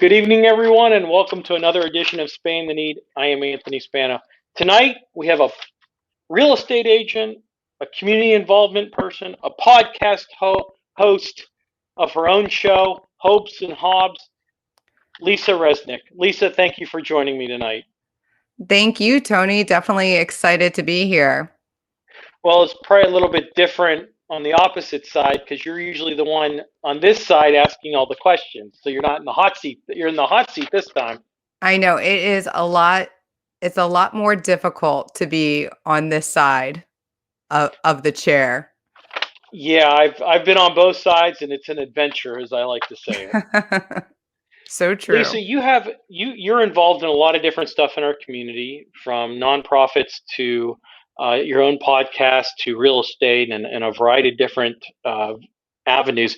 Good evening, everyone, and welcome to another edition of Spain the Need. I am Anthony Spano. Tonight, we have a real estate agent, a community involvement person, a podcast host of her own show, Hopes and Hobbs, Lisa Resnick. Lisa, thank you for joining me tonight. Thank you, Tony. Definitely excited to be here. Well, it's probably a little bit different on the opposite side because you're usually the one on this side asking all the questions. So you're not in the hot seat. You're in the hot seat this time. I know it is a lot. It's a lot more difficult to be on this side of the chair. Yeah, I've been on both sides, and it's an adventure, as I like to say it. So Lisa, true. you're involved in a lot of different stuff in our community, from nonprofits to your own podcast to real estate and a variety of different avenues.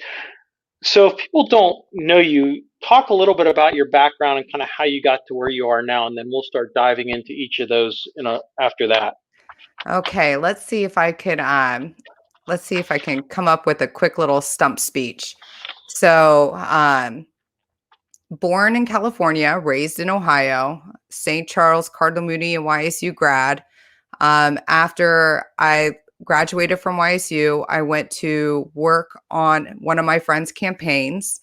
So, if people don't know you, talk a little bit about your background and kind of how you got to where you are now, and then we'll start diving into each of those after that. Okay, let's see if I can come up with a quick little stump speech. So, born in California, raised in Ohio, St. Charles, Cardinal Mooney, and YSU grad. After I graduated from YSU, I went to work on one of my friend's campaigns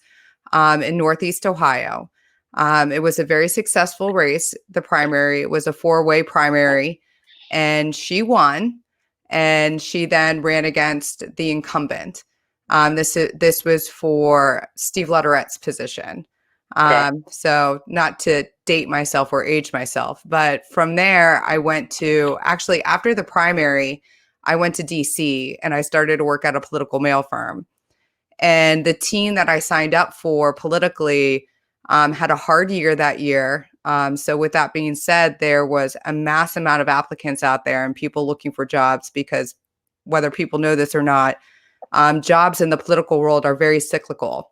in Northeast Ohio. It was a very successful race, the primary. It was a four-way primary, and she won. And she then ran against the incumbent. This was for Steve Lutteret's position. Okay. So not to date myself or age myself, but from there I went to actually after the primary, I went to DC and I started to work at a political mail firm. And the team that I signed up for politically had a hard year that year. So with that being said, there was a mass amount of applicants out there and people looking for jobs because whether people know this or not, jobs in the political world are very cyclical.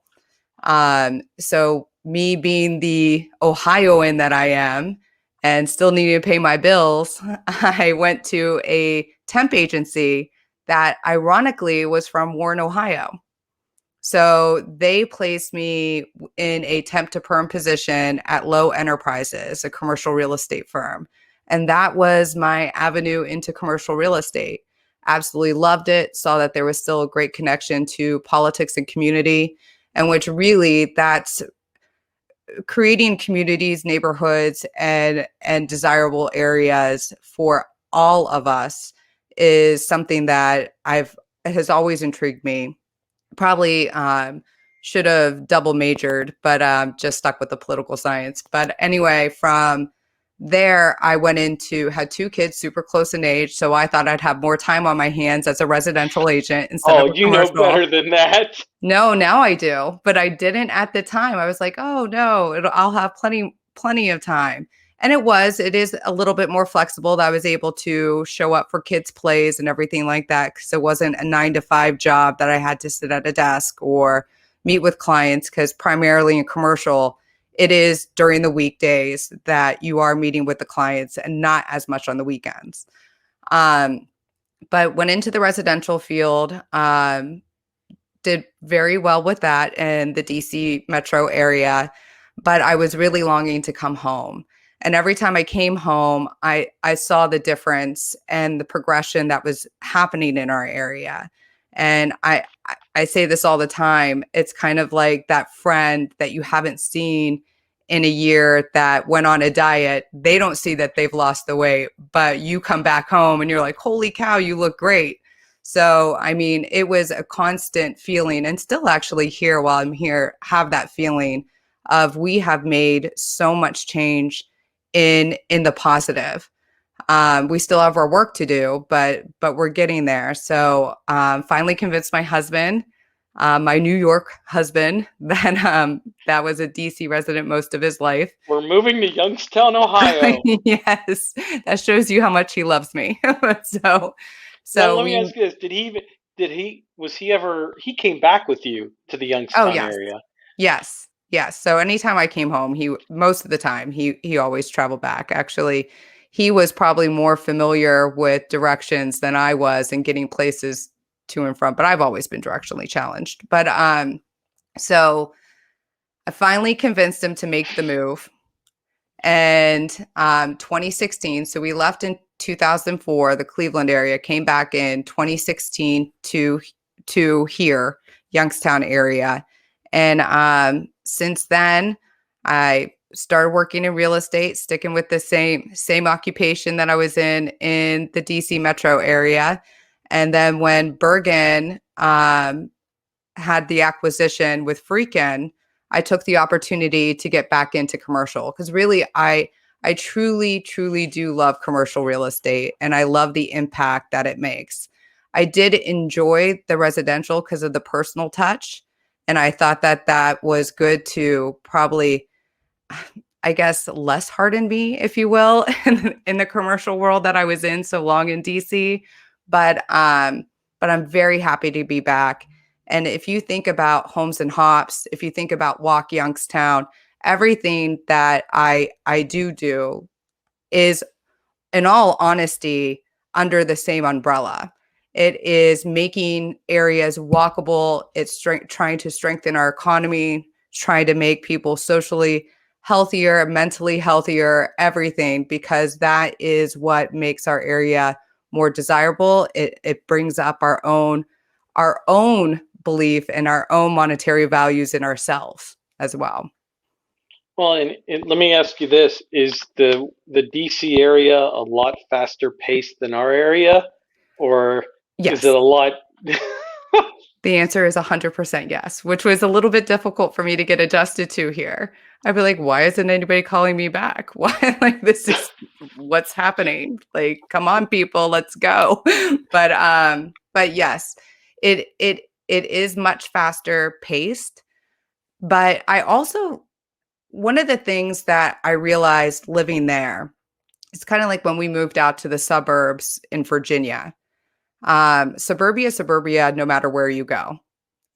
So me being the Ohioan that I am and still needing to pay my bills, I went to a temp agency that ironically was from Warren, Ohio. So they placed me in a temp to perm position at Low Enterprises, a commercial real estate firm. And that was my avenue into commercial real estate. Absolutely loved it. Saw that there was still a great connection to politics and community, and which really that's creating communities, neighborhoods, and desirable areas for all of us is something that I've has always intrigued me. Probably should have double majored, but just stuck with the political science. But anyway, from there, I went into had two kids super close in age, so I thought I'd have more time on my hands as a residential agent instead of Oh, a you know commercial. better than that. No, now I do, but I didn't at the time. I was like, "Oh no, I'll have plenty of time." And it is a little bit more flexible that I was able to show up for kids' plays and everything like that because it wasn't a 9 to 5 job that I had to sit at a desk or meet with clients because primarily in commercial, it is during the weekdays that you are meeting with the clients and not as much on the weekends. Um, but went into the residential field, did very well with that in the DC metro area, but I was really longing to come home. And every time I came home, I saw the difference and the progression that was happening in our area. And I say this all the time. It's kind of like that friend that you haven't seen in a year that went on a diet. They don't see that they've lost the weight, but you come back home and you're like, holy cow, you look great. So, I mean, it was a constant feeling and still actually here while I'm here, have that feeling of we have made so much change in the positive. We still have our work to do, but we're getting there. So finally convinced my husband, my New York husband, that was a DC resident most of his life. We're moving to Youngstown, Ohio. Yes, that shows you how much he loves me. so Now, so let me we ask you this: was he ever? He came back with you to the Oh Youngstown yes. area. Yes. Yes. So anytime I came home, he most of the time he always traveled back. Actually, he was probably more familiar with directions than I was in getting places to and from, but I've always been directionally challenged. But so I finally convinced him to make the move. And 2016, so we left in 2004, the Cleveland area, came back in 2016 to here, Youngstown area. And since then, I started working in real estate, sticking with the same occupation that I was in the DC metro area. And then when Bergen had the acquisition with Freakin, I took the opportunity to get back into commercial because really I truly do love commercial real estate and I love the impact that it makes. I did enjoy the residential because of the personal touch, and I thought that that was good to probably, I guess, less harden me, if you will, in the commercial world that I was in so long in DC. But I'm very happy to be back. And if you think about Homes and Hops, if you think about Walk Youngstown, everything that I do is, in all honesty, under the same umbrella. It is making areas walkable. It's trying to strengthen our economy, trying to make people socially healthier, mentally healthier, everything, because that is what makes our area more desirable. It brings up our own belief and our own monetary values in ourselves as well. Well, and let me ask you this: is the DC area a lot faster paced than our area, or is it Yes. a lot? The answer is 100% yes, which was a little bit difficult for me to get adjusted to here. I'd be like, why isn't anybody calling me back? Why? Like, this is what's happening. Like, come on, people, let's go. But yes, it is much faster paced. But I also, one of the things that I realized living there, it's kind of like when we moved out to the suburbs in Virginia. Suburbia, no matter where you go,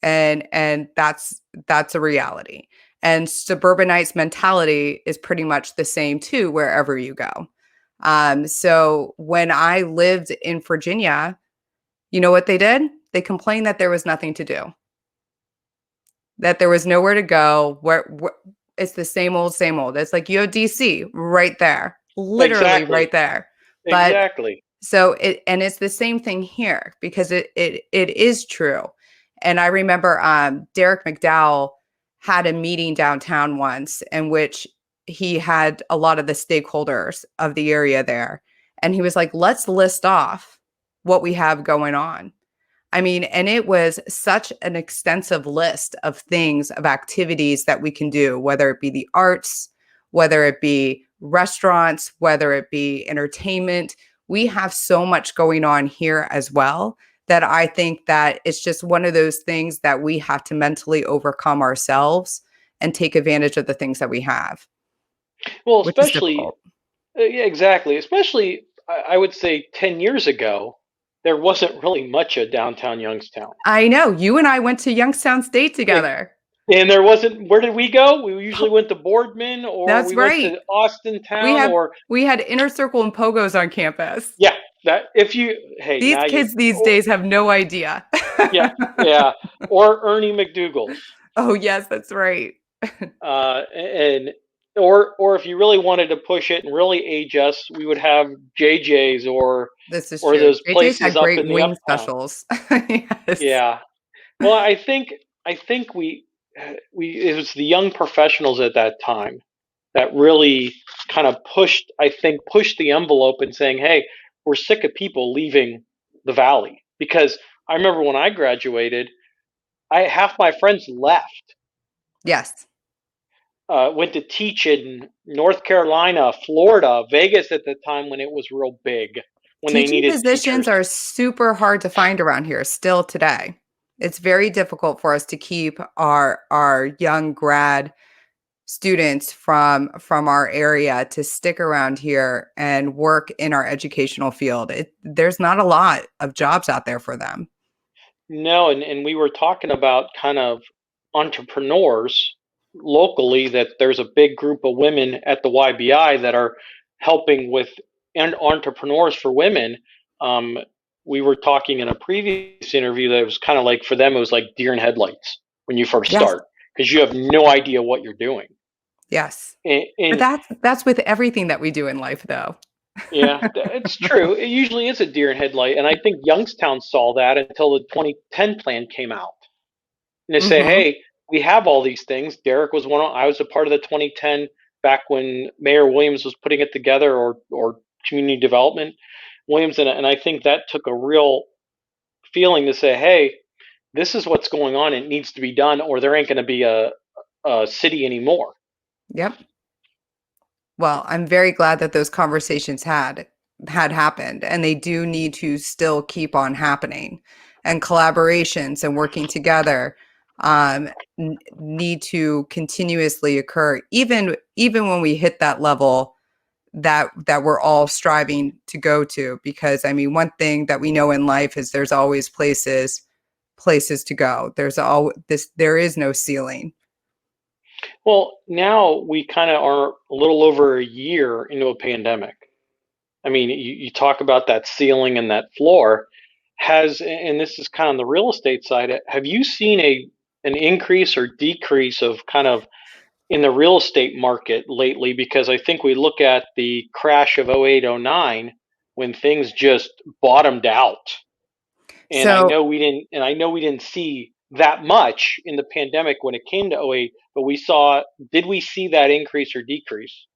and that's a reality. And suburbanites mentality is pretty much the same too wherever you go. So when I lived in Virginia, you know what they did? They complained that there was nothing to do, that there was nowhere to go. Where it's the same old. It's like you have DC right there, literally right Exactly, there. But exactly. so it's the same thing here because it is true. And I remember Derek McDowell had a meeting downtown once in which he had a lot of the stakeholders of the area there. And he was like, let's list off what we have going on. I mean, and it was such an extensive list of things, of activities that we can do, whether it be the arts, whether it be restaurants, whether it be entertainment. We have so much going on here as well that I think that it's just one of those things that we have to mentally overcome ourselves and take advantage of the things that we have, Well, which is especially difficult. yeah, exactly. Especially, I would say 10 years ago, there wasn't really much of downtown Youngstown. I know you and I went to Youngstown State It, together. and there wasn't. Where did we go? We usually went to Boardman, or That's we went right. to Austin We Town, had or we had Inner Circle and Pogos on campus. yeah. That if you hey These now you kids these or, days have no idea. yeah, yeah, or Ernie McDougal's. Oh, yes, that's right. And or if you really wanted to push it and really age us, we would have JJ's This is or true. those JJ's places had up great in the wing uptown. specials. Yes. Yeah. Well, I think we it was the young professionals at that time that really kind of pushed the envelope and saying, "Hey, we're sick of people leaving the valley." Because I remember when I graduated, I half my friends left, Yes. went to teach in North Carolina, Florida, Vegas at the time when it was real big, when they Teaching needed positions teachers. are super hard to find around here still today. It's very difficult for us to keep our young grad students from our area to stick around here and work in our educational field. There's not a lot of jobs out there for them. No, and we were talking about kind of entrepreneurs locally that there's a big group of women at the YBI that are helping with and entrepreneurs for women. Um, we were talking in a previous interview that it was kind of like for them it was like deer in headlights when you first Yes. start because you have no idea what you're doing. Yes. But And that's with everything that we do in life, though. yeah, it's true. It usually is a deer in headlight, and I think Youngstown saw that until the 2010 plan came out. And they say, Hmm. hey, we have all these things. Derek was one. I was a part of the 2010 back when Mayor Williams was putting it together, or community development Williams, and I think that took a real feeling to say, hey, this is what's going on. It needs to be done, or there ain't going to be a city anymore. Yep. Well, I'm very glad that those conversations had happened, and they do need to still keep on happening. And collaborations and working together um, need to continuously occur, even when we hit that level that we're all striving to go to. Because I mean, one thing that we know in life is there's always places to go. There is no ceiling. Well, now we kind of are a little over a year into a pandemic. I mean, you talk about that ceiling and that floor. And this is kind of on the real estate side, have you seen an increase or decrease of kind of in the real estate market lately? Because I think we look at the crash of 08, 09 when things just bottomed out. And So I know we didn't see that much in the pandemic when it came to 08, but did we see that increase or decrease?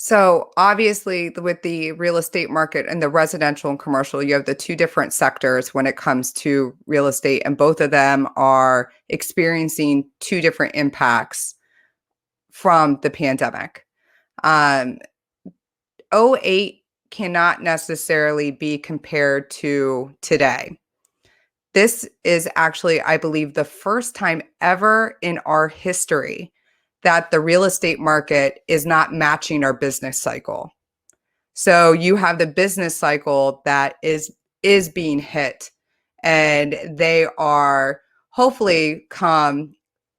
So obviously, with the real estate market and the residential and commercial, you have the two different sectors when it comes to real estate, and both of them are experiencing two different impacts from the pandemic. Um, '08 cannot necessarily be compared to today. This is actually, I believe, the first time ever in our history that the real estate market is not matching our business cycle. So you have the business cycle that is being hit, and they are hopefully come,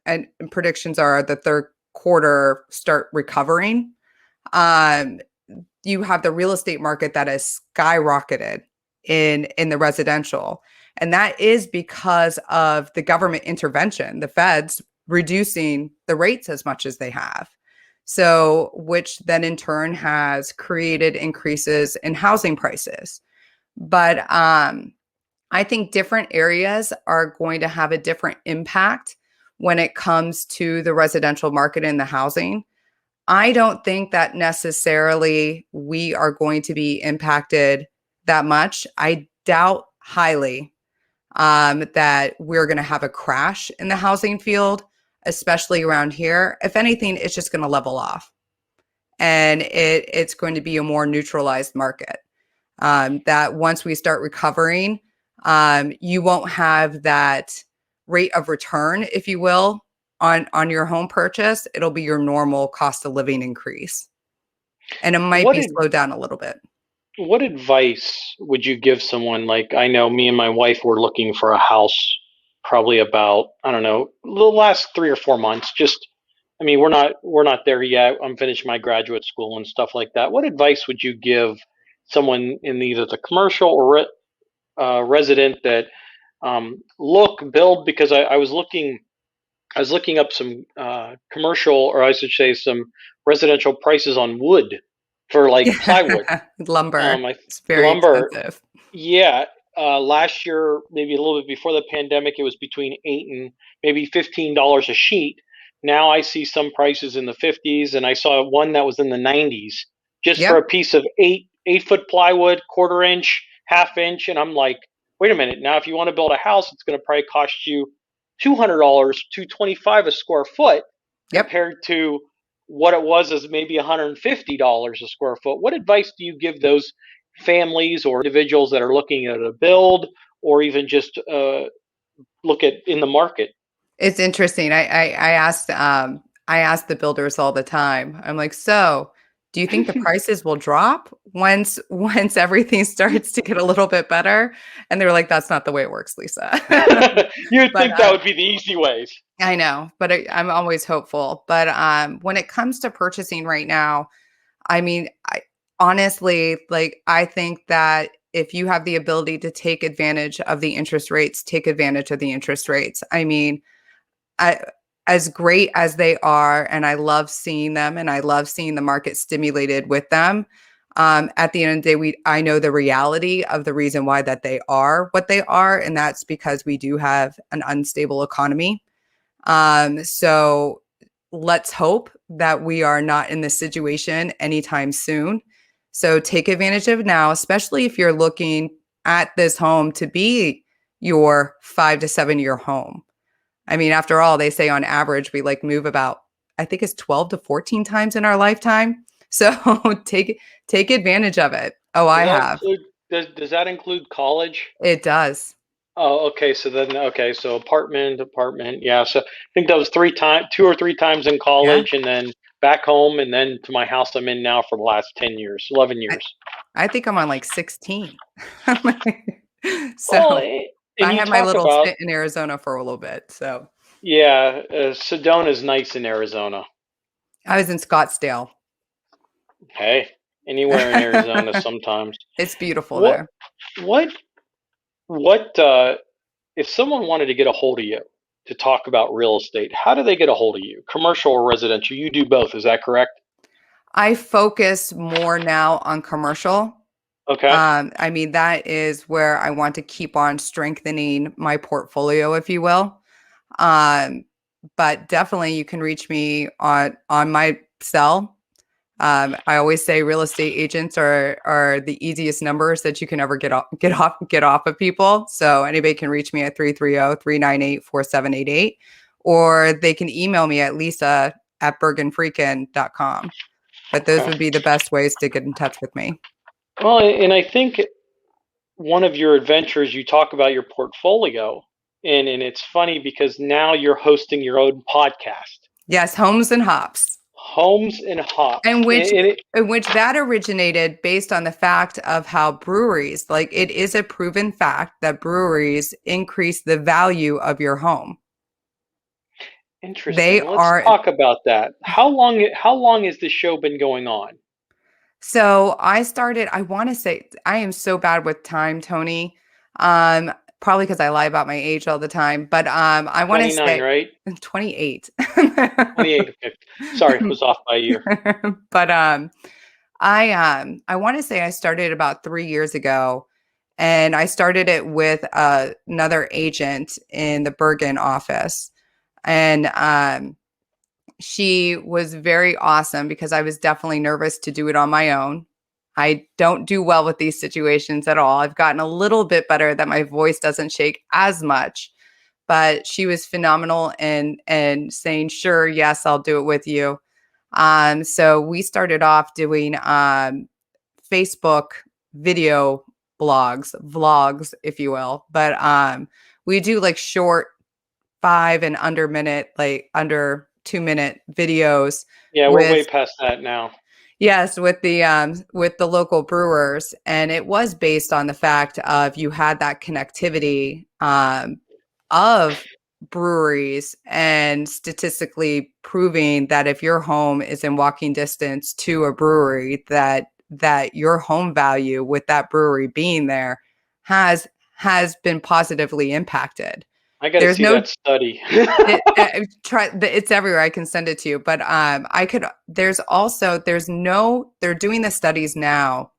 and predictions are the third quarter start recovering. Um, you have the real estate market that has skyrocketed in the residential, and that is because of the government intervention, the feds reducing the rates as much as they have. So, which then in turn has created increases in housing prices. But I think different areas are going to have a different impact when it comes to the residential market and the housing. I don't think that necessarily we are going to be impacted that much. I doubt highly that we're going to have a crash in the housing field, especially around here. If anything, it's just going to level off, and it's going to be a more neutralized market. That once we start recovering, you won't have that rate of return, if you will, on your home purchase. It'll be your normal cost of living increase, and it might What be did slowed down a little bit. What advice would you give someone? Like, I know me and my wife were looking for a house probably about, I don't know, the last 3 or 4 months. Just, I mean, we're not there yet. I'm finishing my graduate school and stuff like that. What advice would you give someone in either the commercial or resident that build? Because I was looking up some commercial, or I should say, some residential prices on wood for like plywood. Yeah, lumber. I It's very lumber, expensive. yeah. Last year, maybe a little bit before the pandemic, it was between $8 and maybe $15 a sheet. Now I see some prices in the 50s, and I saw one that was in the 90s just for Yep. a piece of 8 foot plywood, quarter inch, half inch, and I'm like, wait a minute. Now, if you want to build a house, it's going to probably cost you $200, $225 a square foot, Yep. compared to what it was as maybe $150 a square foot. What advice do you give those families or individuals that are looking at a build, or even just look at in the market? It's interesting. I asked the builders all the time. I'm like, so do you think the prices will drop once everything starts to get a little bit better? And they were like, that's not the way it works, Lisa. You would But think that would be the easy ways. I know, but I'm always hopeful. But when it comes to purchasing right now, I mean, I honestly, like, I think that if you have the ability to take advantage of the interest rates, take advantage of the interest rates. I mean, I as great as they are, and I love seeing them, and I love seeing the market stimulated with them. At the end of the day, I know the reality of the reason why that they are what they are, and that's because we do have an unstable economy. So let's hope that we are not in this situation anytime soon. So take advantage of it now, especially if you're looking at this home to be your 5 to 7 year home. I mean, after all, they say on average we like move about, I think it's 12 to 14 times in our lifetime. So take advantage of it. Oh, Does I that have. include does that include college? It does. Oh, okay. So apartment. Yeah. So I think that was 3 times, 2 or 3 times in Yeah. college, and then back home, and then to my house I'm in now for the last 10 years, 11 years. I think I'm on like 16. Well, So and I you had my talk little about, stint in Arizona for a little bit. So yeah, Sedona's nice in Arizona. I was in Scottsdale. Hey, anywhere in Arizona sometimes. It's beautiful What there. what what if someone wanted to get a hold of you to talk about real estate, how do they get a hold of you? Commercial or residential? You do both, is that correct? I focus more now on commercial. Okay. I mean, that is where I want to keep on strengthening my portfolio, if you will. Um, but definitely you can reach me on my cell. I always say real estate agents are the easiest numbers that you can ever get off of people. So anybody can reach me at 330-398-4788, or they can email me at lisa@bergenfreakin.com. But those Okay. would be the best ways to get in touch with me. Well, and I think one of your adventures, you talk about your portfolio, and it's funny because now you're hosting your own podcast, Yes, homes and hops. Homes and Hops. And which And it, in which that originated based on the fact of how breweries, like it is a proven fact that breweries increase the value of your home. They Interesting. Let's are talk about that. How long has this show been going on? so I started, I want to say I am so bad with time, Tony. Um, Probably because I lie about my age all the time, but I want to 29, say right? 28. 28 to 50. Sorry, was off by a year. But I want to say I started about 3 years ago, and I started it with another agent in the Bergen office, and she was very awesome because I was definitely nervous to do it on my own. I don't do well with these situations at all. I've gotten a little bit better that my voice doesn't shake as much, but she was phenomenal and saying, "Sure, yes, I'll do it with you." So we started off doing Facebook video vlogs, if you will. But we do like short 5 and under 2 minute videos Yeah, we're way with past that now. yes, with the local brewers, and it was based on the fact of you had that connectivity of breweries and statistically proving that if your home is in walking distance to a brewery, that your home value with that brewery being there has has been positively impacted. I got to There's see no that study. it's everywhere. I can send it to you, but I could. There's also there's no. They're doing the studies now,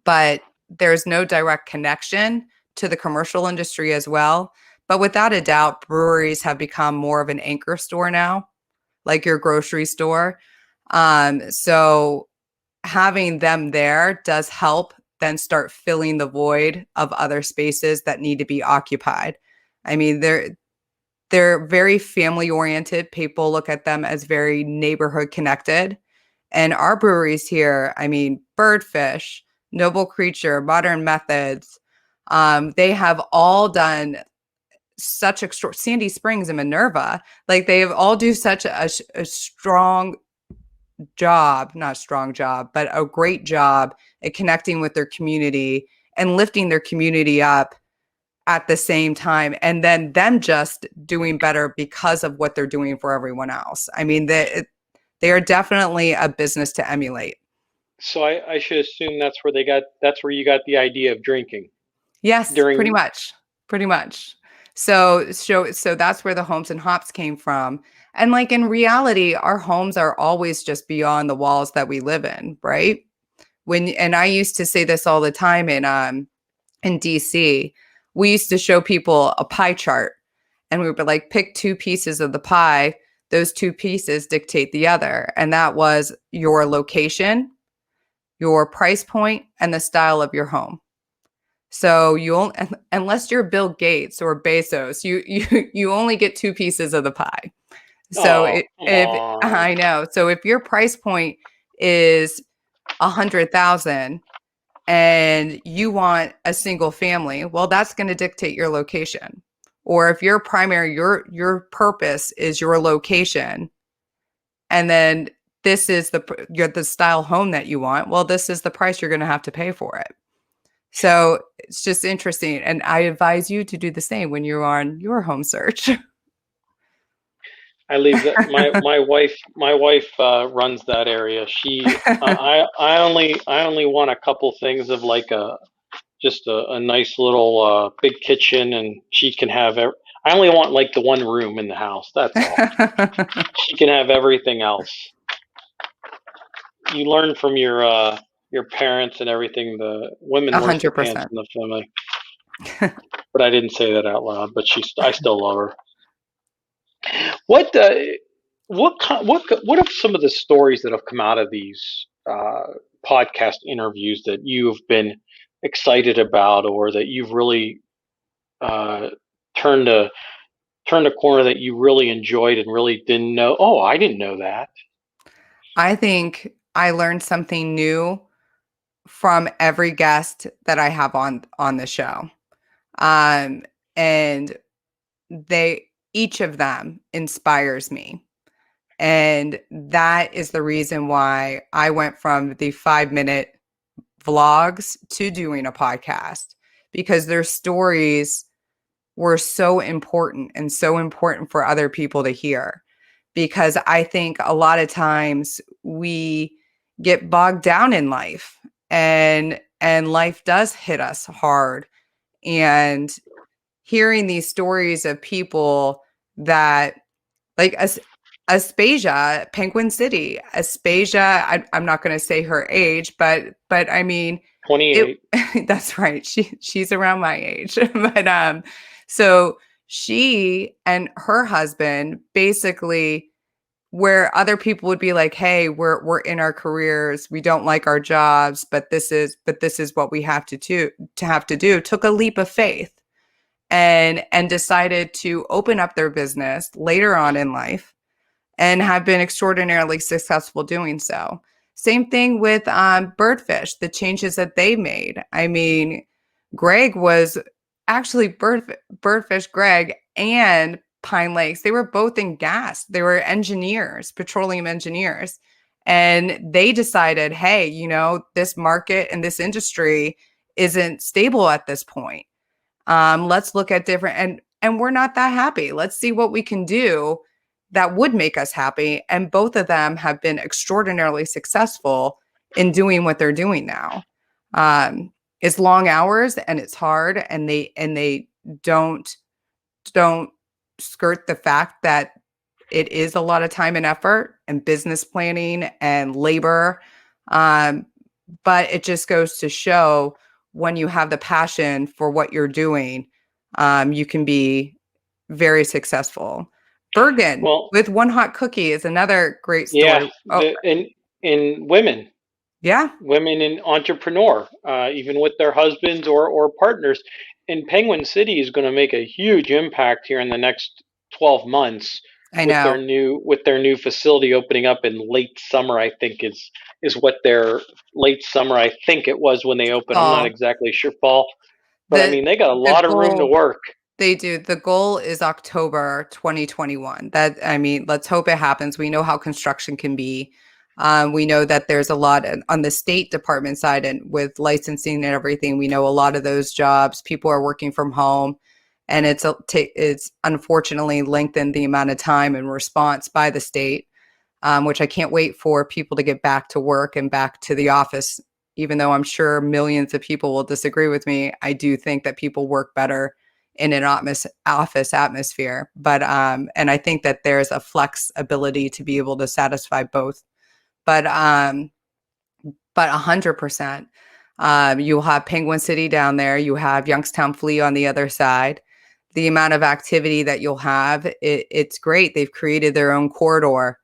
but there's no direct connection to the commercial industry as well. But without a doubt, breweries have become more of an anchor store now, like your grocery store. So having them there does help then start filling the void of other spaces that need to be occupied. I mean, they're very family oriented. People look at them as very neighborhood connected. And our breweries here, I mean, Birdfish, Noble Creature, Modern Methods, they have all done such extra Sandy Springs and Minerva, like they have all do such a strong job, not strong job, but a great job at connecting with their community and lifting their community up at the same time, and then them just doing better because of what they're doing for everyone else. I mean, they are definitely a business to emulate. So I should assume that's where you got the idea of drinking Yes, pretty during. much. Pretty much. So that's where the homes and hops came from. And like in reality, our homes are always just beyond the walls that we live in, right? And I used to say this all the time in DC. We used to show people a pie chart and we would be like, pick two pieces of the pie. Those two pieces dictate the other. And that was your location, your price point, and the style of your home. So unless you're Bill Gates or Bezos, you only get two pieces of the pie. So Oh, come if on. I know, so if your price point is 100,000 and you want a single family, well, that's going to dictate your location. Or if your purpose is your location, and then this is the style home that you want, well, this is the price you're going to have to pay for it. So it's just interesting. And I advise you to do the same when you're on your home search. I leave that my wife runs that area. I only want a couple things of like a nice little big kitchen, and she can have I only want like the one room in the house. That's all. She can have everything else. You learn from your parents and everything. The women wears the pants 100%. in the family. But I didn't say that out loud. But I still love her. What what are some of the stories that have come out of these podcast interviews that you've been excited about, or that you've really uh, turned a turned a corner that you really enjoyed and really didn't know? Oh, I didn't know that. I think I learned something new from every guest that I have on the show. Um, and they each of them inspires me. And that is the reason why I went from the 5-minute vlogs to doing a podcast, because their stories were so important and so important for other people to hear. Because I think a lot of times we get bogged down in life, and life does hit us hard. And hearing these stories of people that like Aspasia, Penguin City, Aspasia. I'm not going to say her age, but I mean, it. 28. That's right. She's around my age, but so she and her husband basically, where other people would be like, "Hey, we're in our careers, we don't like our jobs, but this is what we have to do," took a leap of faith and decided to open up their business later on in life and have been extraordinarily successful doing so. Same thing with Birdfish, the changes that they made. I mean, Greg was actually Birdfish Greg and Pine Lakes. They were both in gas. They were engineers, petroleum engineers. And they decided, hey, this market and this industry isn't stable at this point. Let's look at different, and we're not that happy. Let's see what we can do that would make us happy. And both of them have been extraordinarily successful in doing what they're doing now. It's long hours and it's hard, and they don't skirt the fact that it is a lot of time and effort and business planning and labor. But it just goes to show, when you have the passion for what you're doing, you can be very successful. Bergen Well, with One Hot Cookie is another great yeah, story. Oh, in yeah, women in entrepreneur, even with their husbands or partners. And Penguin City is going to make a huge impact here in the next 12 months I with know. their new facility opening up in late summer. I think is what their late summer. I think it was when they opened. I'm not Fall. exactly sure, fall, but I The mean they got a the lot of room to goal work. They do. The goal is October 2021. That, I mean, let's hope it happens. We know how construction can be. We know that there's a lot on the State Department side, and with licensing and everything. We know a lot of those jobs. People are working from home, and it's unfortunately lengthened the amount of time and response by the state, which I can't wait for people to get back to work and back to the office. Even though I'm sure millions of people will disagree with me, I do think that people work better in an office atmosphere. But and I think that there's a flex ability to be able to satisfy both. But 100%. You'll have Penguin City down there. You have Youngstown Flea on the other side. The amount of activity that you'll have, it's great. They've created their own corridor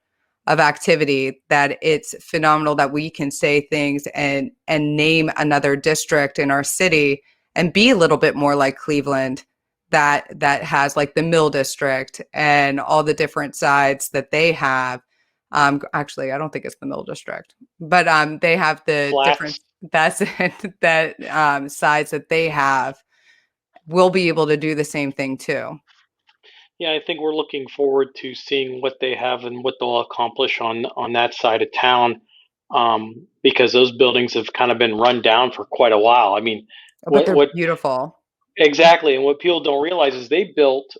of activity that it's phenomenal that we can say things and name another district in our city and be a little bit more like Cleveland that has like the Mill District and all the different sides that they have. Actually, I don't think it's the Mill District, but they have the different Flats. that's that sides that they have. We'll be able to do the same thing too. Yeah, I think we're looking forward to seeing what they have and what they'll accomplish on that side of town, because those buildings have kind of been run down for quite a while. I mean, But they're what beautiful. exactly, and what people don't realize is they built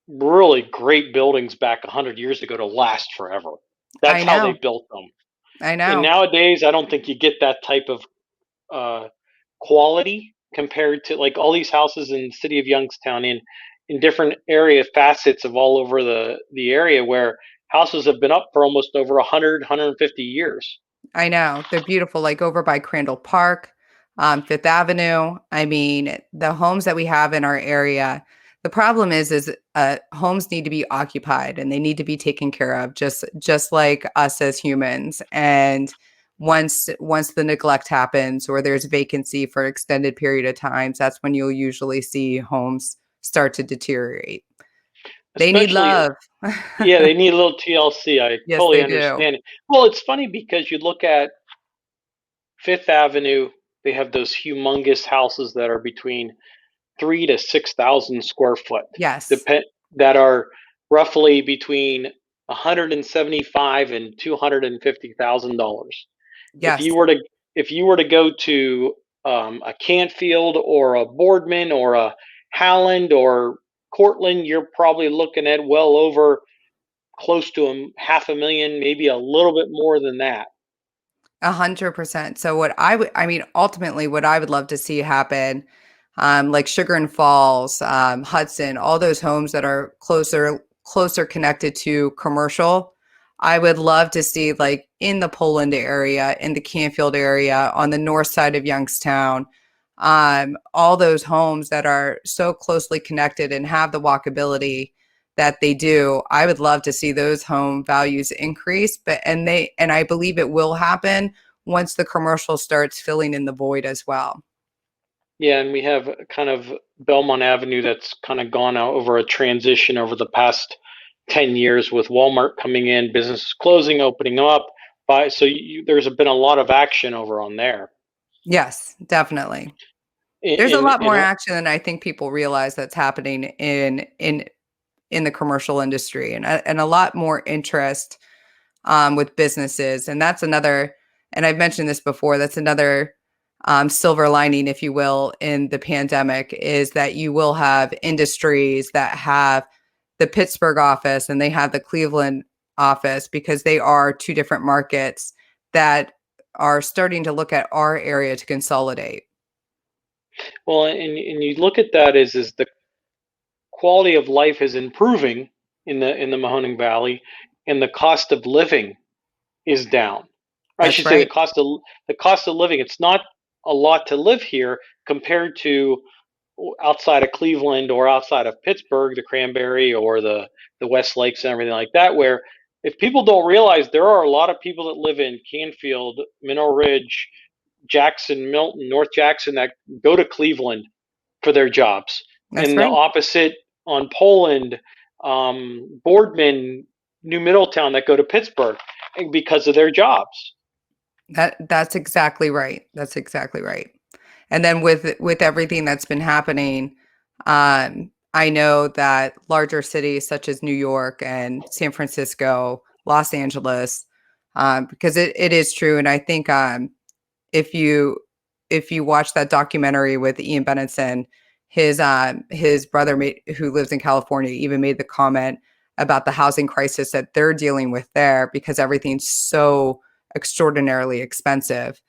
really great buildings back 100 years ago to last forever. That's I how they know. built them. I And know. nowadays, I don't think you get that type of uh, quality compared to like all these houses in the city of Youngstown in different area facets of all over the area where houses have been up for almost over 150 years. I know. They're beautiful, like over by Crandall Park, Fifth Avenue. I mean, the homes that we have in our area, the problem is homes need to be occupied and they need to be taken care of, just like us as humans. And once the neglect happens or there's vacancy for an extended period of times, that's when you'll usually see homes start to deteriorate. They need Especially, love. yeah, they need a little TLC. I Yes, totally they do. understand it. Well, it's funny because you look at Fifth Avenue, they have those humongous houses that are between 3 to 6,000 square foot, Yes. depend that are roughly between 175 and $250,000. If Yes. you were to if you were to go to a Canfield or a Boardman or a Howland or Cortland, you're probably looking at well over close to half a million, maybe a little bit more than that. 100%. So what I mean, ultimately, what I would love to see happen, like Sugar and Falls, Hudson, all those homes that are closer connected to commercial. I would love to see like in the Poland area, in the Canfield area, on the north side of Youngstown, all those homes that are so closely connected and have the walkability that they do. I would love to see those home values increase, but and I believe it will happen once the commercial starts filling in the void as well. Yeah, and we have kind of Belmont Avenue that's kind of gone out over a transition over the past 10 years with Walmart coming in, businesses closing, opening up. There's been a lot of action over on there. Yes, definitely. There's a In, lot in, more in action than I think people realize that's happening in the commercial industry, and a lot more interest with businesses. And that's another, and I've mentioned this before, that's another silver lining, if you will, in the pandemic is that you will have industries that have the Pittsburgh office and they have the Cleveland office because they are two different markets that are starting to look at our area to consolidate. well, and you look at that is the quality of life is improving in the Mahoning Valley, and the cost of living is down. I That's should say right. the cost of living. It's not a lot to live here compared to outside of Cleveland or outside of Pittsburgh, the Cranberry or the West Lakes and everything like that. Where if people don't realize there are a lot of people that live in Canfield, Mineral Ridge, Jackson, Milton, North Jackson that go to Cleveland for their jobs, That's and the right. opposite on Poland, Boardman, New Middletown that go to Pittsburgh because of their jobs. That's exactly right. That's exactly right. And then with everything that's been happening, I know that larger cities such as New York and San Francisco, Los Angeles, because it is true, and I think if you if you watch that documentary with Ian Benenson, his brother who lives in California even made the comment about the housing crisis that they're dealing with there because everything's so extraordinarily expensive.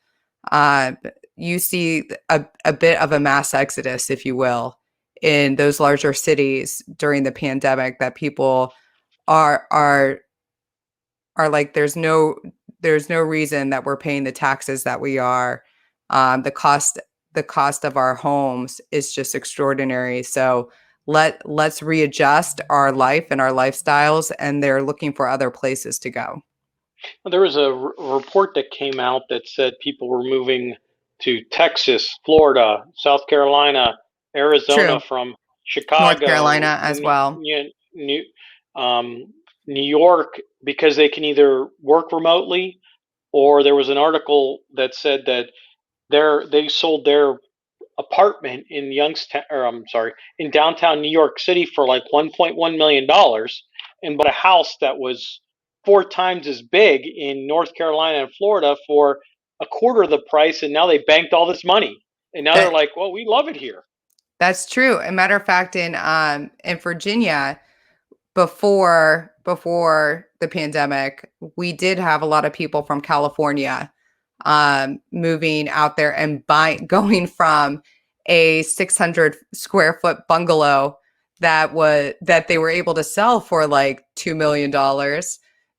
Uh, you see a bit of a mass exodus, if you will, in those larger cities during the pandemic that people are are are like there's no reason that we're paying the taxes that we are. The cost of our homes is just extraordinary. So let's readjust our life and our lifestyles, and they're looking for other places to go. There was a report that came out that said people were moving to Texas, Florida, South Carolina, Arizona True. from North Chicago, Carolina as well. um, New York, because they can either work remotely, or there was an article that said that they sold their apartment in Youngstown, or I'm sorry, in downtown New York City for like $1.1 million, and bought a house that was 4 times as big in North Carolina and Florida for a quarter of the price, and now they banked all this money, and now they're That like, well, we love it here. that's true. A matter of fact, in Virginia, before the pandemic, we did have a lot of people from California moving out there and buying, going from a 600 square foot bungalow that they were able to sell for like $2 million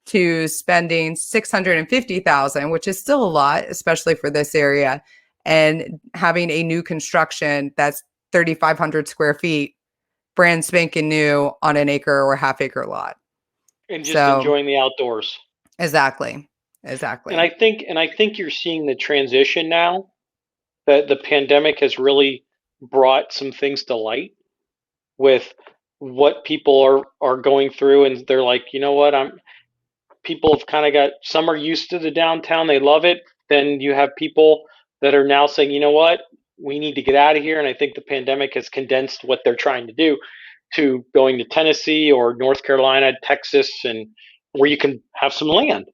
to spending 650,000, which is still a lot, especially for this area, and having a new construction that's 3,500 square feet, brand spanking new on an acre or half acre lot. And just So enjoying the outdoors. exactly, And exactly. I think you're seeing the transition now, that the pandemic has really brought some things to light with what people are going through, and they're like, you know what, I'm people have kind of got, some are used to the downtown, they love it. Then you have people that are now saying, you know what, we need to get out of here. And I think the pandemic has condensed what they're trying to do to going to Tennessee or North Carolina, Texas, and where you can have some land.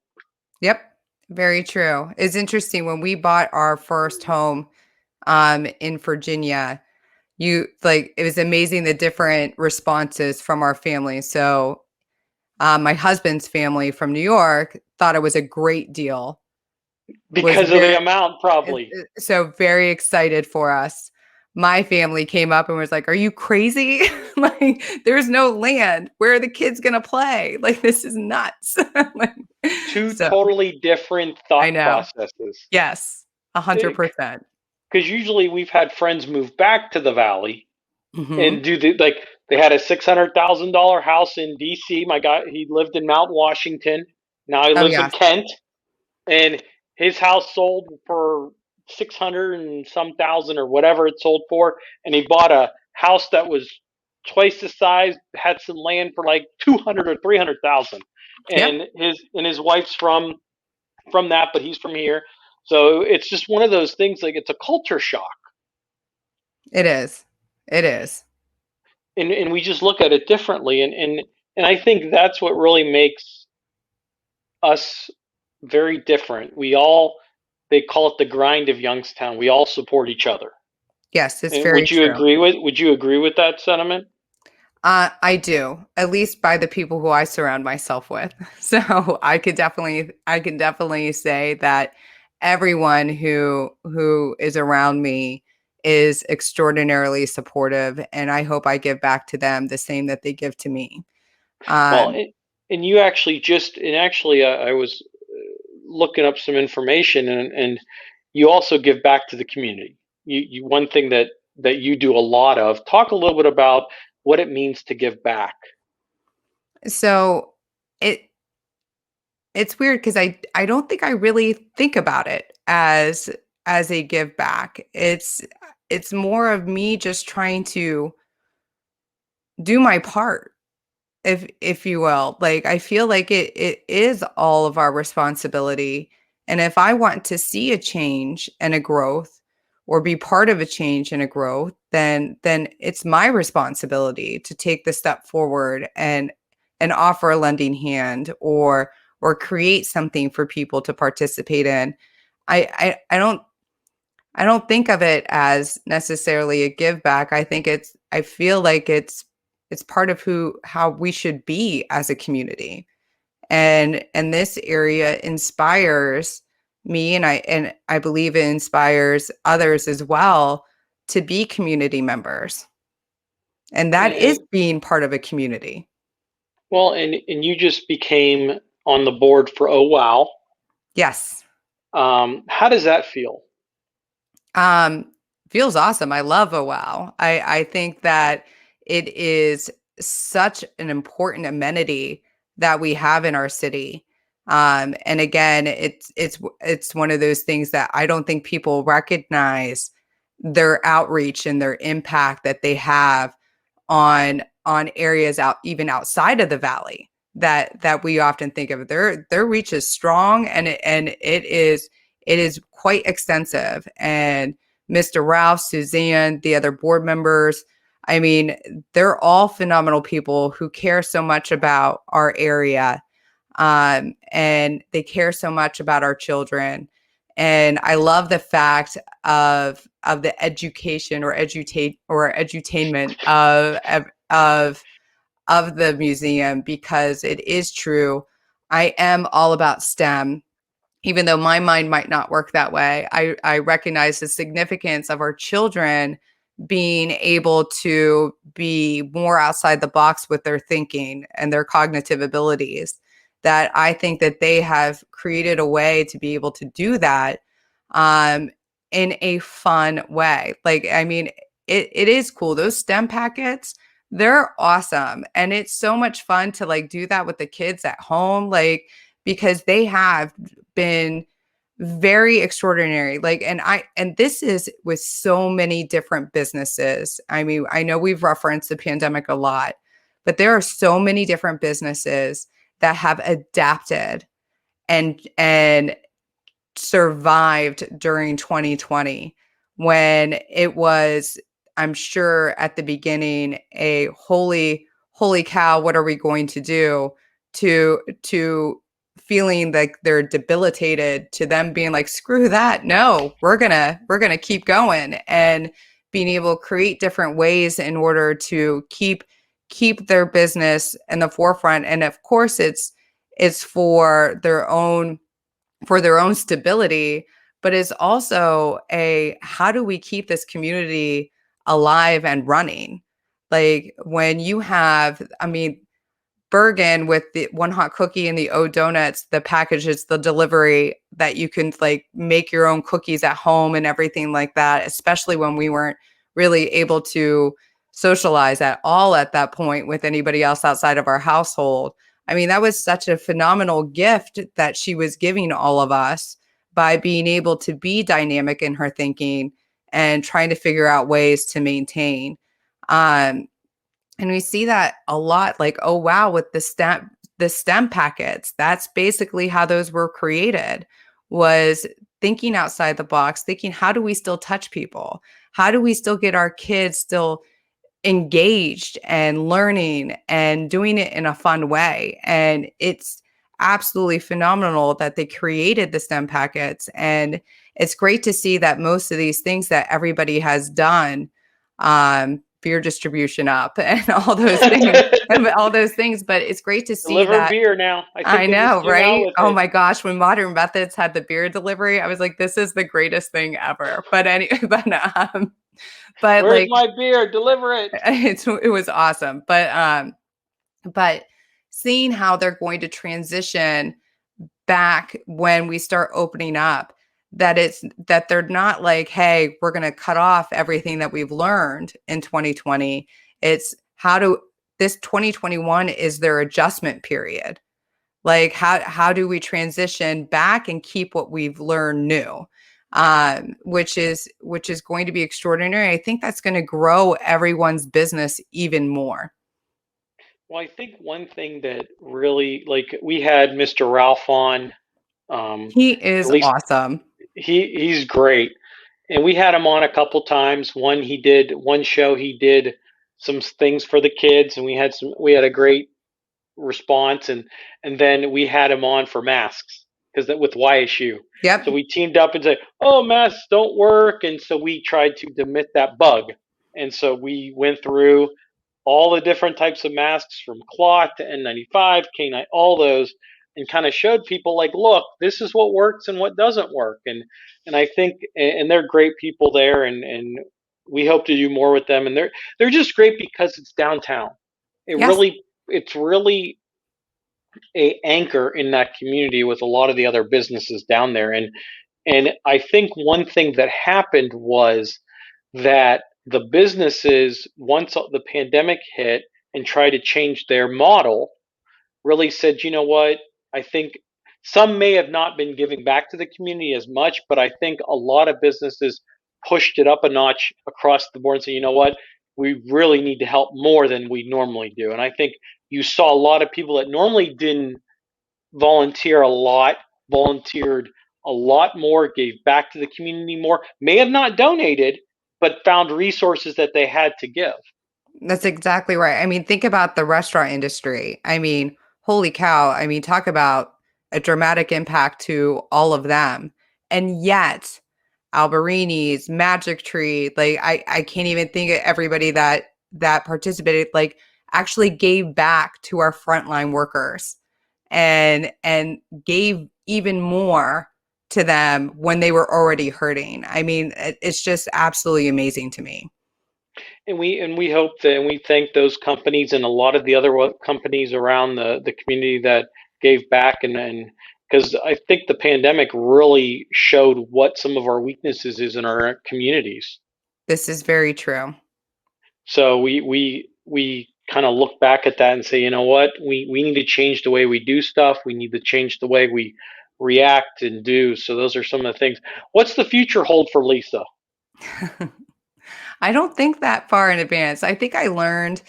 Yep, very true. It's interesting when we bought our first home in Virginia, you like it was amazing the different responses from our family. So my husband's family from New York thought it was a great deal, was Because of the amount, probably. so very excited for us. My family came up and was like, "Are you crazy? Like, there's no land. Where are the kids gonna play? Like, this is nuts." Like, Two so totally different I thought know. processes. Yes, 100%. Because usually we've had friends move back to the valley Hmm. and do the, like, they had a $600,000 house in DC. My guy, he lived in Mount Washington. Now he Oh lives in yes. Kent, and his house sold for 600 and some thousand or whatever it sold for, and he bought a house that was twice the size, had some land for like 200 or 300,000, Yep. and his wife's from that, but he's from here. So it's just one of those things, like, it's a culture shock, It is. It is. and we just look at it differently, and I think that's what really makes us very different. We all, they call it the grind of Youngstown. We all support each other. Yes, it's And very true. would you agree with that sentiment? I do, at least by the people who I surround myself with. So I can definitely say that everyone who is around me is extraordinarily supportive, and I hope I give back to them the same that they give to me. Well, Um, and you actually just, and actually, I was looking up some information, and you also give back to the community. You one thing that you do a lot of. Talk a little bit about what it means to give back. so it it's weird because I don't think I really think about it as a give back. It's more of me just trying to do my part, if you will. Like I feel like it is all of our responsibility. And if I want to see a change and a growth or be part of a change and a growth, then it's my responsibility to take the step forward and offer a lending hand or create something for people to participate in. I don't think of it as necessarily a give back. I feel like it's part of who how we should be as a community. And this area inspires me, and I believe it inspires others as well to be community members. And that is And being part of a community. well, and you just became on the board for Oh Wow. Yes. How does that feel? Um, Feels awesome. I love a wow. I think that it is such an important amenity that we have in our city. And again, it's one of those things that I don't think people recognize their outreach and their impact that they have on areas out even outside of the valley that we often think of. Their reach is strong, and it is quite extensive. And Mr. Ralph, Suzanne, the other board members, I mean, they're all phenomenal people who care so much about our area, and they care so much about our children. And I love the fact of the education or edutate or edutainment of the museum, because it is true. I am all about STEM, even though my mind might not work that way. I recognize the significance of our children being able to be more outside the box with their thinking and their cognitive abilities. That I think that they have created a way to be able to do that, um, in a fun way. Like, I mean, it is cool. Those STEM packets, they're awesome. And it's so much fun to like do that with the kids at home. Like, because they have been very extraordinary. Like, and this is with so many different businesses. I mean, I know we've referenced the pandemic a lot, but there are so many different businesses that have adapted and survived during 2020, when it was, I'm sure at the beginning, a holy cow, what are we going to do, to feeling like they're debilitated, to them being like, screw that, no, we're gonna keep going, and being able to create different ways in order to keep their business in the forefront. And of course it's for their own stability, but is also a, how do we keep this community alive and running? Like, when you have, I mean, Bergen with the one hot cookie and the O donuts, the packages, the delivery that you can like make your own cookies at home and everything like that, especially when we weren't really able to socialize at all at that point with anybody else outside of our household. I mean, that was such a phenomenal gift that she was giving all of us by being able to be dynamic in her thinking and trying to figure out ways to maintain. Um, and we see that a lot, like, oh wow, with the STEM packets, that's basically how those were created, was thinking outside the box, thinking, how do we still touch people? How do we still get our kids still engaged and learning and doing it in a fun way? And it's absolutely phenomenal that they created the STEM packets. And it's great to see that most of these things that everybody has done, beer distribution up and all those things, and all those things. But it's great to see Deliver that. beer now. I think I they just know, came out right? with Oh it. my gosh, when Modern Methods had the beer delivery, I was like, this is the greatest thing ever. But anyway, but Where's like, my beer? Deliver it. it was awesome. But seeing how they're going to transition back when we start opening up, that they're not like, hey, we're going to cut off everything that we've learned in 2020. It's how to this 2021 is their adjustment period. Like, how do we transition back and keep what we've learned new? Which is going to be extraordinary. I think that's going to grow everyone's business even more. Well, I think one thing that really, like, we had Mr. Ralph on. He At is least awesome. he's great, and we had him on a couple times. One show he did some things for the kids, and we had a great response, and then we had him on for masks because with YSU. Yep. So we teamed up and said, "Oh, masks don't work," and so we tried to demit that bug. And so we went through all the different types of masks from cloth to N95, K9, all those, and kind of showed people like, look, this is what works and what doesn't work. And I think, and they're great people there, and we hope to do more with them, and they're just great because it's downtown. Yes. It's really a anchor in that community with a lot of the other businesses down there. And I think one thing that happened was that the businesses, once the pandemic hit and tried to change their model, really said, you know what, I think some may have not been giving back to the community as much, but I think a lot of businesses pushed it up a notch across the board and said, you know what, we really need to help more than we normally do. And I think you saw a lot of people that normally didn't volunteer a lot, volunteered a lot more, gave back to the community more, may have not donated, but found resources that they had to give. That's exactly right. I mean, think about the restaurant industry. I mean, holy cow. I mean, talk about a dramatic impact to all of them. And yet, Alberini's, Magic Tree, like I can't even think of everybody that participated, like actually gave back to our frontline workers and gave even more to them when they were already hurting. I mean, it's just absolutely amazing to me. And we hope that, and we thank those companies and a lot of the other companies around the community that gave back, and because I think the pandemic really showed what some of our weaknesses is in our communities. This is very true. So we kind of look back at that and say, you know what, we need to change the way we do stuff. We need to change the way we react and do. So those are some of the things. What's the future hold for Lisa? I don't think that far in advance. I think I learned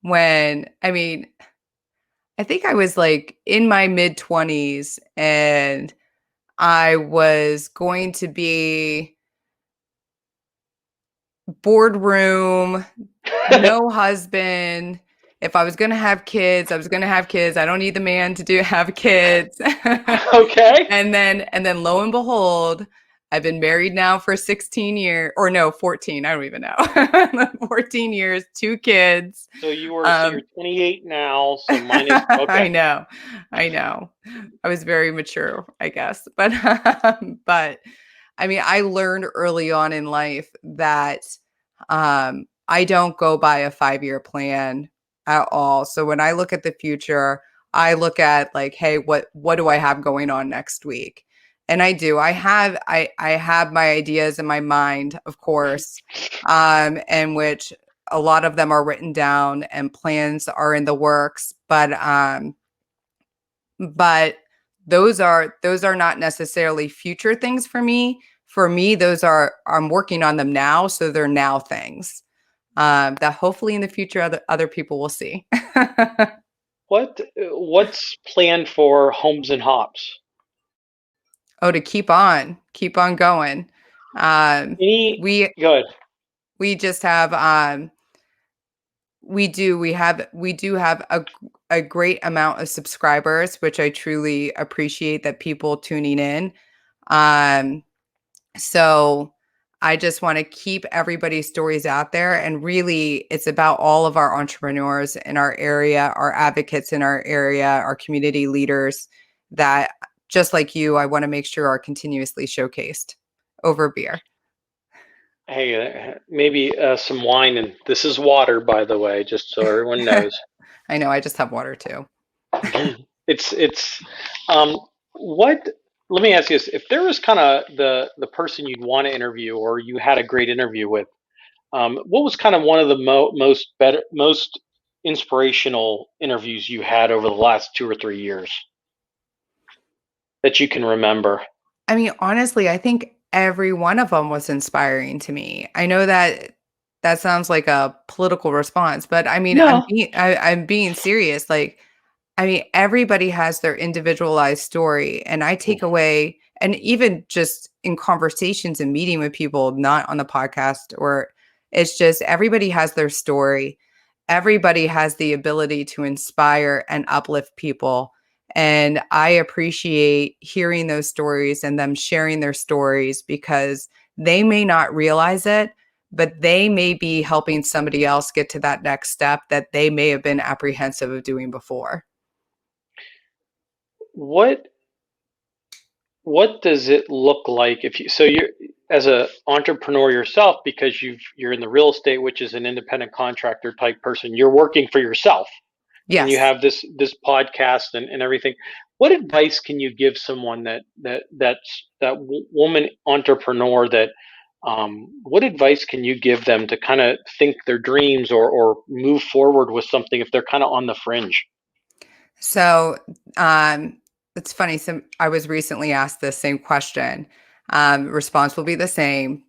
when, I mean, I think I was like in my mid 20s and I was going to be boardroom, no husband. If I was going to have kids, I was going to have kids. I don't need the man to do have kids. Okay. And then lo and behold, I've been married now for 16 years or no, 14. I don't even know. 14 years, two kids. So you're 28 now, so minus okay. I know. I know. I was very mature, I guess. But I mean, I learned early on in life that I don't go by a 5-year plan at all. So when I look at the future, I look at like, hey, what do I have going on next week? And I do. I have my ideas in my mind, of course, in which a lot of them are written down and plans are in the works. But those are not necessarily future things for me. For me, those are I'm working on them now, so they're now things that hopefully in the future other people will see. What's planned for Homes and Hops? Oh, to keep on going. Um, Any we good? we just have we do have a great amount of subscribers, which I truly appreciate that people tuning in. Um, So I just want to keep everybody's stories out there. And really, it's about all of our entrepreneurs in our area, our advocates in our area, our community leaders that, just like you, I want to make sure are continuously showcased over beer. Hey, maybe some wine, and this is water, by the way, just so everyone knows. I know, I just have water too. It's what. Let me ask you this: if there was kind of the person you'd want to interview, or you had a great interview with, what was kind of one of the most inspirational interviews you had over the last 2 or 3 years that you can remember? I mean, honestly, I think every one of them was inspiring to me. I know that that sounds like a political response, but I mean, No. I'm being serious. Like, I mean, everybody has their individualized story, and I take away, and even just in conversations and meeting with people, not on the podcast, or it's just everybody has their story. Everybody has the ability to inspire and uplift people. And I appreciate hearing those stories and them sharing their stories because they may not realize it, but they may be helping somebody else get to that next step that they may have been apprehensive of doing before. What what does it look like if you, so you're, as a entrepreneur yourself, because you're in the real estate, which is an independent contractor type person, you're working for yourself, and you Yes. have this podcast and everything. What advice can you give someone that woman entrepreneur that what advice can you give them to kind of think their dreams or move forward with something if they're kind of on the fringe? So it's funny. So I was recently asked the same question. Response will be the same.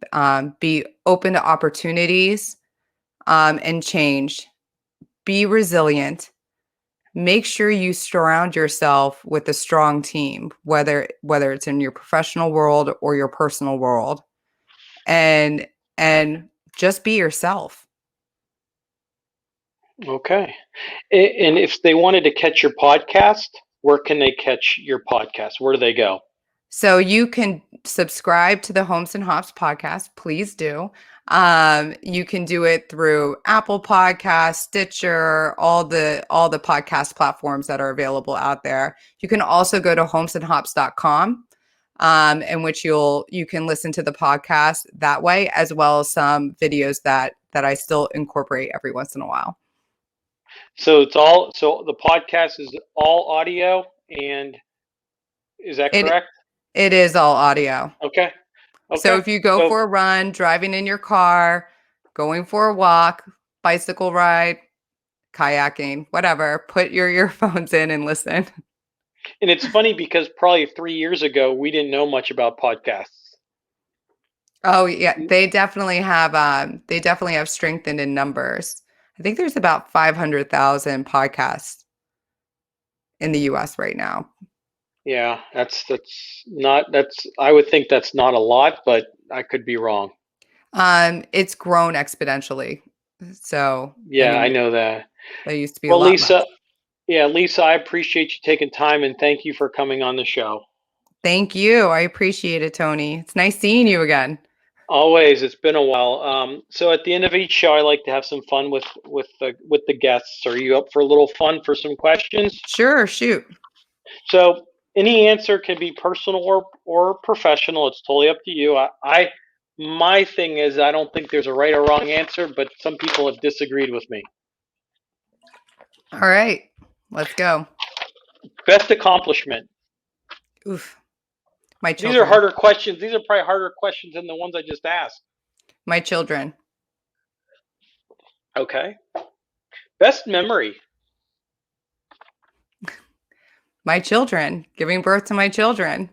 Be open to opportunities and change. Be resilient. Make sure you surround yourself with a strong team, whether it's in your professional world or your personal world, and and just be yourself. Okay. And if they wanted to catch your podcast, where can they catch your podcast? Where do they go? So you can subscribe to the Homes and Hops podcast. Please do. You can do it through Apple Podcasts, Stitcher, all the podcast platforms that are available out there. You can also go to homesandhops.com, in which you can listen to the podcast that way, as well as some videos that I still incorporate every once in a while. So it's all, so the podcast is all audio, and is that It correct? it is all audio. Okay. So Okay. if you go So for a run, driving in your car, going for a walk, bicycle ride, kayaking, whatever, put your earphones in and listen. and it's funny because probably 3 years ago we didn't know much about podcasts. Oh yeah, they definitely have strengthened in numbers. I think there's about 500,000 podcasts in the US right now. Yeah, that's not, that's, I would think that's not a lot, but I could be wrong. It's grown exponentially. So, I Yeah, mean, I know that. there used to be a Well, lot less. Lisa, yeah, Lisa, I appreciate you taking time and thank you for coming on the show. Thank you. I appreciate it, Tony. It's nice seeing you again. Always, it's been a while. So at the end of each show, I like to have some fun with the guests. Are you up for a little fun for some questions? Sure, shoot. So any answer can be personal or professional. It's totally up to you. My thing is I don't think there's a right or wrong answer, but some people have disagreed with me. All right, let's go. Best accomplishment. Oof, my These are children, harder questions. These are probably harder questions than the ones I just asked. my children, Okay. Best memory. my children, giving birth to my children.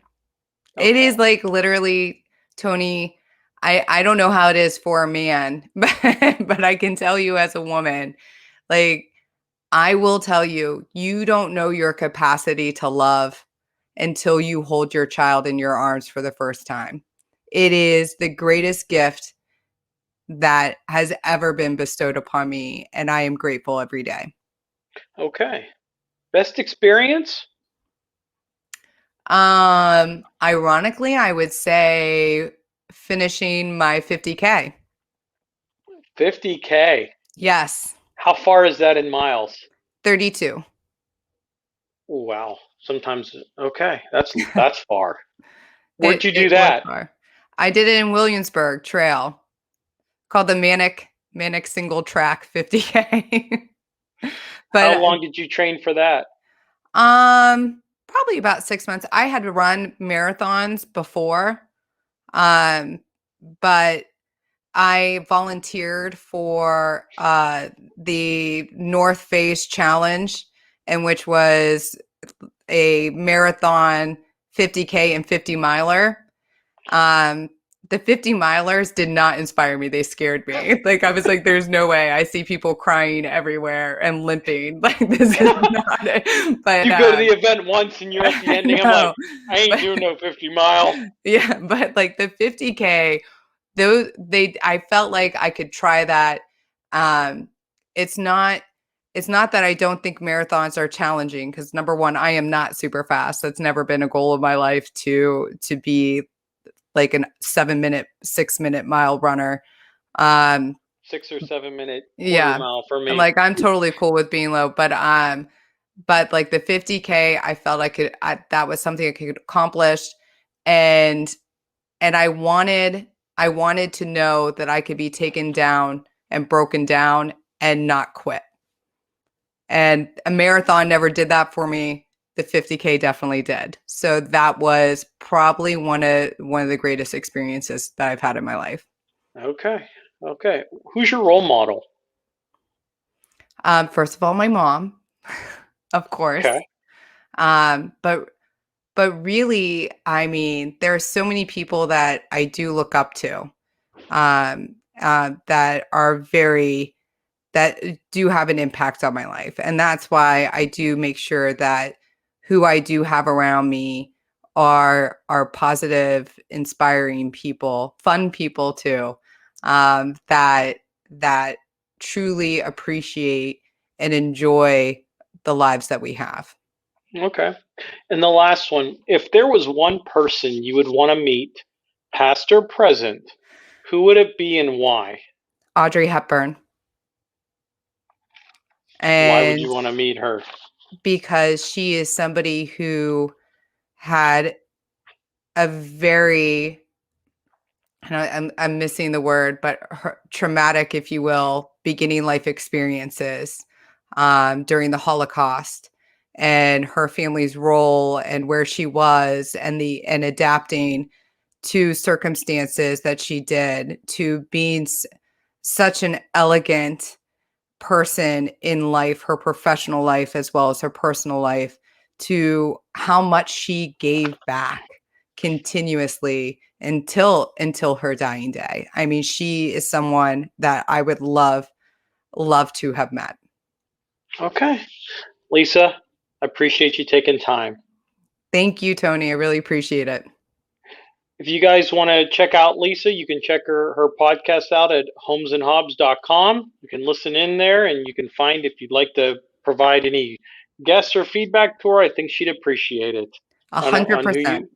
It Okay. is like literally, Tony, I don't know how it is for a man, but I can tell you as a woman, like I will tell you, you don't know your capacity to love until you hold your child in your arms for the first time. It is the greatest gift that has ever been bestowed upon me, and I am grateful every day. Okay. Best experience? Ironically, I would say finishing my 50K. 50K. Yes, How far is that in miles? 32. Oh, wow. Sometimes, okay. That's far. Where'd It you it do was that? far. I did it in Williamsburg Trail, called the Manic Single Track 50K. How But long did you train for that? probably about 6 months. I had run marathons before, um, but I volunteered for the North Face Challenge, and which was a marathon 50K and 50 miler. Um, the 50 milers did not inspire me. They scared me. Like I was like, there's no way. I see people crying everywhere and limping. Like this is not it. But You go to the event once and you're at the ending. I'm like, no. I ain't But doing no 50 mile. yeah, but like the 50K, those they I felt like I could try that. Um, it's not it's not that I don't think marathons are challenging because number one, I am not super fast. That's never been a goal of my life to be like an 7 minute, 6 minute mile runner. Um, 6 or 7 minute quarter yeah, mile for I'm me. like I'm totally cool with being low, but like the 50K, I felt I could that was something I could accomplish. and I wanted to know that I could be taken down and broken down and not quit. And a marathon never did that for me. The 50K definitely did. So that was probably one of the greatest experiences that I've had in my life. Okay. Okay. Who's your role model? First of all, my mom, of course. Okay. But really, I mean, there are so many people that I do look up to, that are that do have an impact on my life. And that's why I do make sure that who I do have around me are positive, inspiring people, fun people too, that truly appreciate and enjoy the lives that we have. Okay. And the last one, if there was one person you would want to meet, past or present, who would it be and why? Audrey Hepburn. Why would And you want to meet her? because she is somebody who had a very, and I'm missing the word, but traumatic, if you will, beginning life experiences during the Holocaust, and her family's role and where she was, and adapting to circumstances that she did, to being such an elegant person in life, her professional life as well as her personal life, to how much she gave back continuously until her dying day. I mean, she is someone that I would love to have met. Okay. Lisa, I appreciate you taking time. Thank you, Tony. I really appreciate it. If you guys want to check out Lisa, you can check her podcast out at homesandhobs.com. You can listen in there and you can find if you'd like to provide any guests or feedback to her. I think she'd appreciate it A hundred on who percent. you.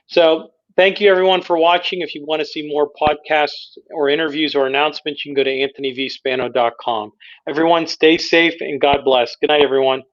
So thank you everyone for watching. If you want to see more podcasts or interviews or announcements, you can go to anthonyvspano.com. Everyone stay safe and God bless. Good night, everyone.